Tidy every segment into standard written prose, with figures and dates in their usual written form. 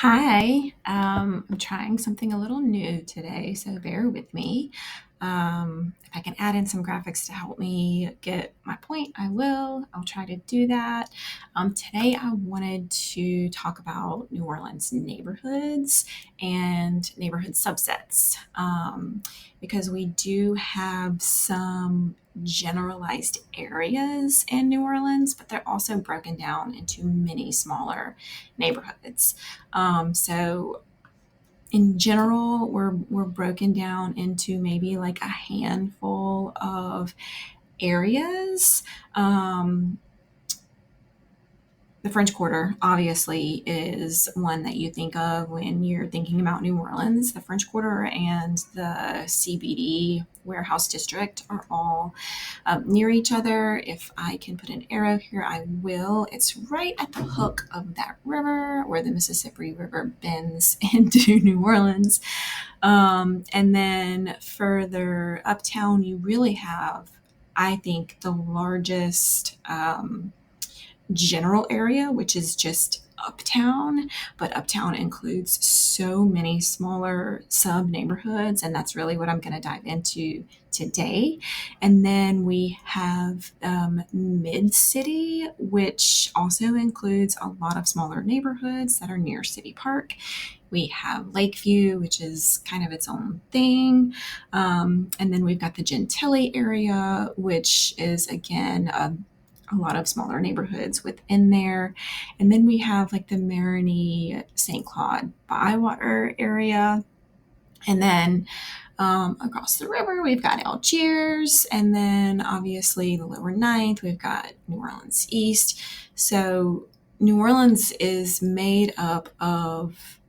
Hi, I'm trying something a little new today, so bear with me. If I can add in some graphics to help me get my point, I will. I'll try to do that. Today, I wanted to talk about New Orleans neighborhoods and neighborhood subsets because we do have some generalized areas in New Orleans, but they're also broken down into many smaller neighborhoods. So in general, we're broken down into maybe like a handful of areas. Um, the French Quarter obviously is one that you think of when you're thinking about New Orleans. The French Quarter and the CBD Warehouse District are all near each other. If I can put an arrow here, I will. It's right at the hook of that river where the Mississippi River bends into New Orleans. And then further uptown, you really have, I think, the largest general area, which is just Uptown, but Uptown includes so many smaller sub neighborhoods, and that's really what I'm going to dive into today. And then we have Mid City, which also includes a lot of smaller neighborhoods that are near City Park. We have Lakeview, which is kind of its own thing. And then we've got the Gentilly area, which is again a lot of smaller neighborhoods within there. And then we have like the Marigny, St. Claude, Bywater area. And then across the river, we've got Algiers. And then obviously the lower ninth, we've got New Orleans East. So New Orleans is made up of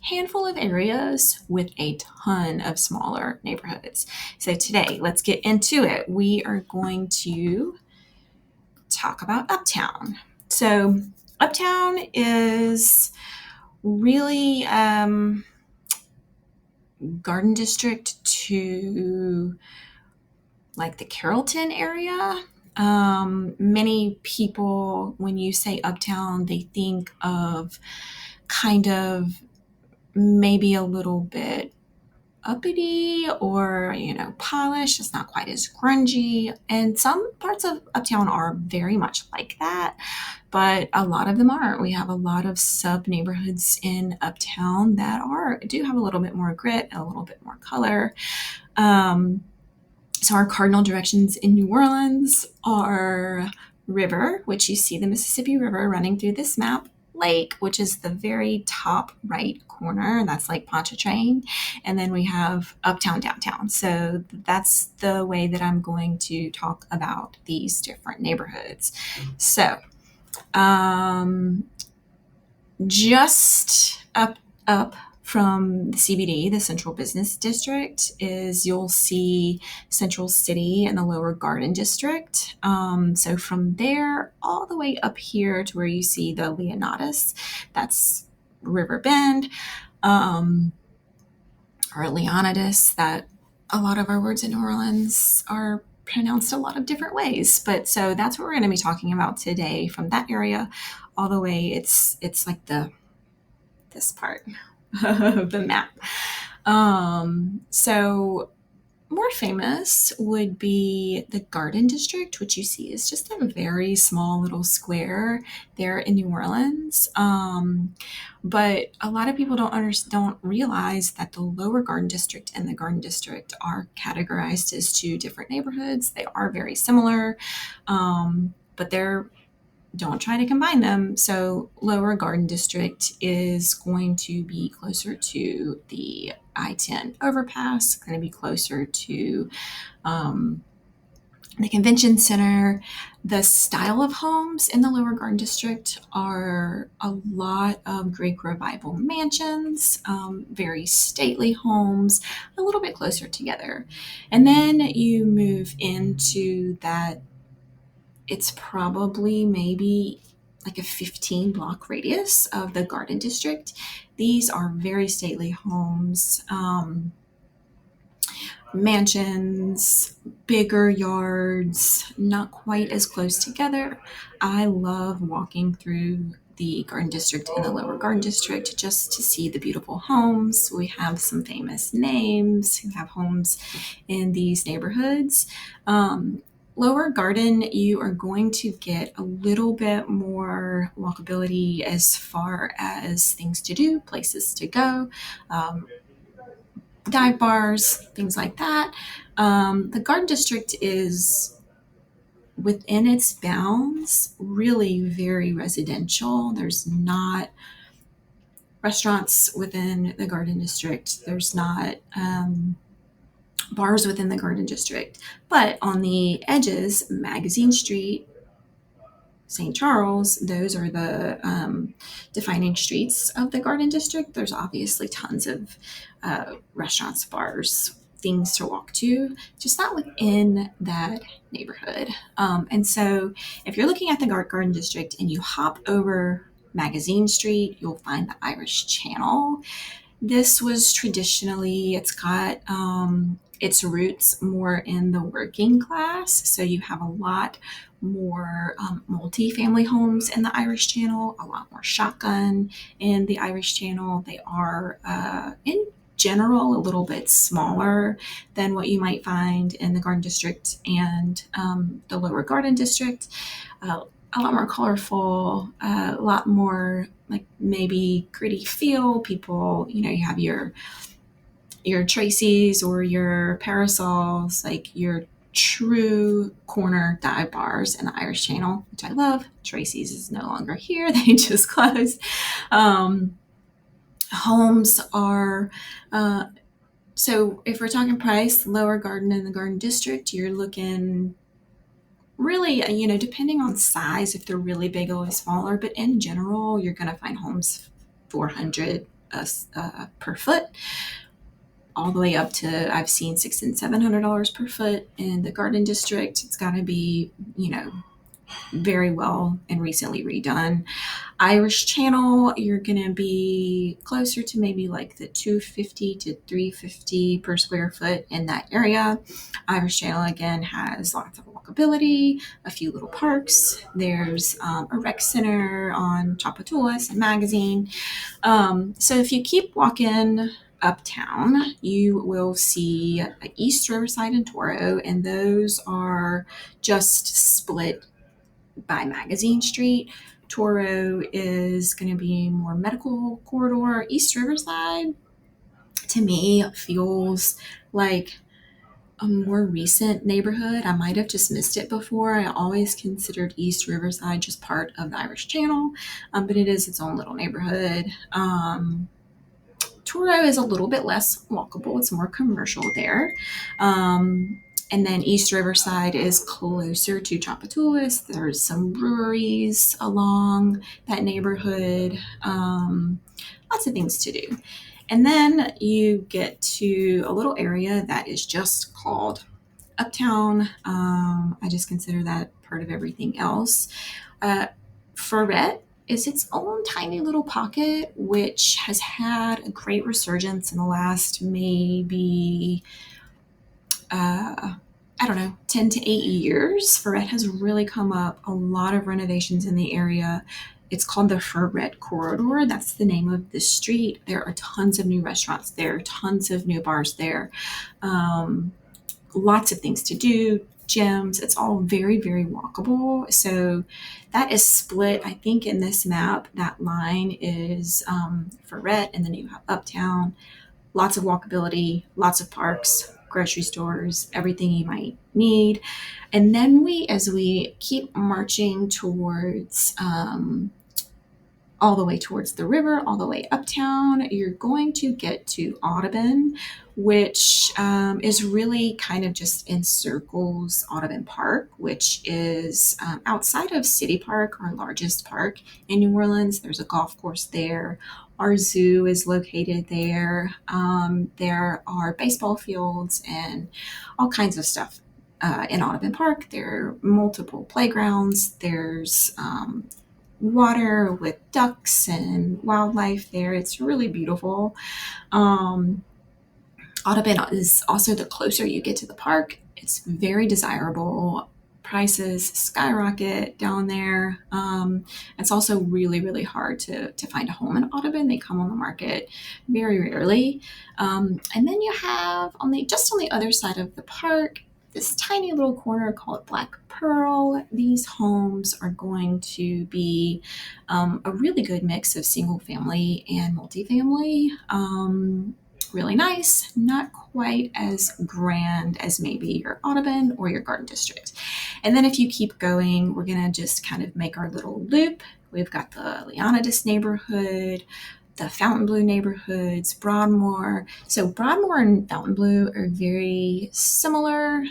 handful of areas with a ton of smaller neighborhoods. So today, let's get into it. We are going to talk about Uptown. So, Uptown is really Garden District to like the Carrolton area. Many people, when you say Uptown, they think of kind of maybe a little bit uppity or polished. It's not quite as grungy, and some parts of Uptown are very much like that, but a lot of them aren't. We have a lot of sub neighborhoods in Uptown that are do have a little bit more grit and a little bit more color. So our cardinal directions in New Orleans are river, which you see the Mississippi River running through this map. Lake, which is the very top right corner, and that's Lake Pontchartrain. And then we have Uptown, downtown. So that's the way that I'm going to talk about these different neighborhoods. So just up from the CBD, the Central Business District, is you'll see Central City and the Lower Garden District. So from there all the way up here to where you see the Leonatus, that's River Bend, or Leonidas, that a lot of our words in New Orleans are pronounced a lot of different ways. But so that's what we're going to be talking about today from that area all the way. It's like this part of the map. So more famous would be the Garden District, which you see is just a very small little square there in New Orleans. But a lot of people don't realize that the Lower Garden District and the Garden District are categorized as two different neighborhoods. They are very similar, but they're don't try to combine them. So Lower Garden District is going to be closer to the I-10 overpass, going to be closer to the convention center. The style of homes in the Lower Garden District are a lot of Greek Revival mansions, very stately homes, a little bit closer together. And then you move into that, it's probably maybe like a 15 block radius of the Garden District. These are very stately homes, mansions, bigger yards, not quite as close together. I love walking through the Garden District and the Lower Garden District just to see the beautiful homes. We have some famous names who have homes in these neighborhoods. Lower Garden, you are going to get a little bit more walkability as far as things to do, places to go, um, dive bars, things like that. The Garden District is within its bounds, really very residential. There's not restaurants within the Garden District. There's not bars within the Garden District. But on the edges, Magazine Street, St. Charles, those are the defining streets of the Garden District. There's obviously tons of restaurants, bars, things to walk to, just not within that neighborhood. And so if you're looking at the Garden District and you hop over Magazine Street, you'll find the Irish Channel. This was traditionally, it's got its roots more in the working class. So you have a lot more multi-family homes in the Irish Channel, a lot more shotgun in the Irish Channel. They are, in general, a little bit smaller than what you might find in the Garden District and the Lower Garden District. A lot more colorful, a lot more like maybe gritty feel. People, you have your Tracy's or your parasols, like your true corner dive bars in the Irish Channel, which I love. Tracy's is no longer here; they just closed. Homes are. So if we're talking price, Lower Garden and the Garden District, you're looking really, depending on size, if they're really big or smaller, but in general, you're going to find homes 400 per foot, all the way up to I've seen $600 and $700 per foot in the Garden District. It's got to be, very well and recently redone. Irish Channel, you're going to be closer to maybe like the 250 to 350 per square foot in that area. Irish Channel again has lots of walkability, a few little parks. There's a rec center on Chapatulas and Magazine. So if you keep walking uptown, you will see East Riverside and Toro, and those are just split by Magazine Street. Toro is going to be more medical corridor. East Riverside, to me, feels like a more recent neighborhood. I might have just missed it before. I always considered East Riverside just part of the Irish Channel, but it is its own little neighborhood. Toro is a little bit less walkable. It's more commercial there. And then East Riverside is closer to Chapatulas. There's some breweries along that neighborhood. Lots of things to do. And then you get to a little area that is just called Uptown. I just consider that part of everything else. Freret is its own tiny little pocket, which has had a great resurgence in the last maybe I don't know, 10 to 8 years. Freret has really come up, a lot of renovations in the area. It's called the Freret Corridor. That's the name of the street. There are tons of new restaurants there, tons of new bars there, lots of things to do, gyms. It's all very, very walkable. So that is split. I think in this map, that line is Freret, and then you have Uptown. Lots of walkability, lots of parks, grocery stores, everything you might need. And then as we keep marching towards, all the way towards the river, all the way uptown, you're going to get to Audubon, which is really kind of just encircles Audubon Park, which is outside of City Park, our largest park in New Orleans. There's a golf course there. Our zoo is located there. There are baseball fields and all kinds of stuff in Audubon Park. There are multiple playgrounds. There's water with ducks and wildlife there. It's really beautiful. Audubon is also, the closer you get to the park, it's very desirable prices skyrocket down there. It's also really, really hard to find a home in Audubon. They come on the market very rarely. And then you have just on the other side of the park, this tiny little corner called Black Pearl. These homes are going to be a really good mix of single family and multifamily. Really nice, not quite as grand as maybe your Audubon or your Garden District. And then if you keep going, we're going to just kind of make our little loop. We've got the Leonidas neighborhood, the Fontainebleau neighborhoods, Broadmoor. So Broadmoor and Fontainebleau are very similar.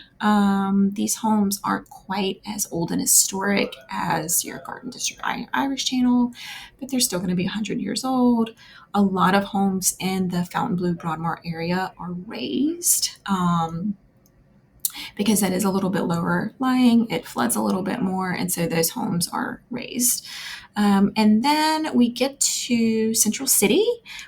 These homes aren't quite as old and historic as your Garden District Irish Channel, but they're still going to be 100 years old. A lot of homes in the Fontainebleau Broadmoor area are raised. Because that is a little bit lower lying, it floods a little bit more, and so those homes are raised. And then we get to Central City,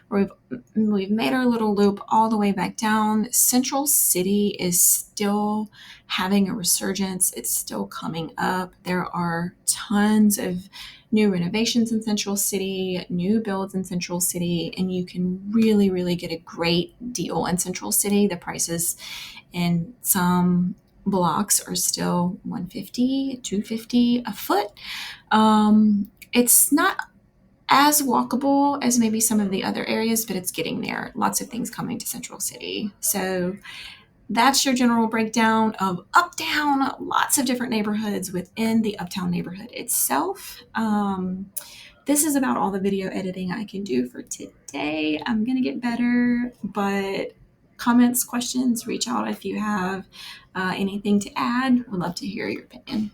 where we've made our little loop all the way back down. Central City is still having a resurgence. It's still coming up. There are tons of new renovations in Central City, new builds in Central City, and you can really, really get a great deal in Central City. The prices in some blocks are still $150, $250 a foot. It's not as walkable as maybe some of the other areas, but it's getting there. Lots of things coming to Central City. So that's your general breakdown of Uptown. Lots of different neighborhoods within the Uptown neighborhood itself. This is about all the video editing I can do for today. I'm going to get better, but comments, questions, reach out if you have anything to add. Would love to hear your opinion.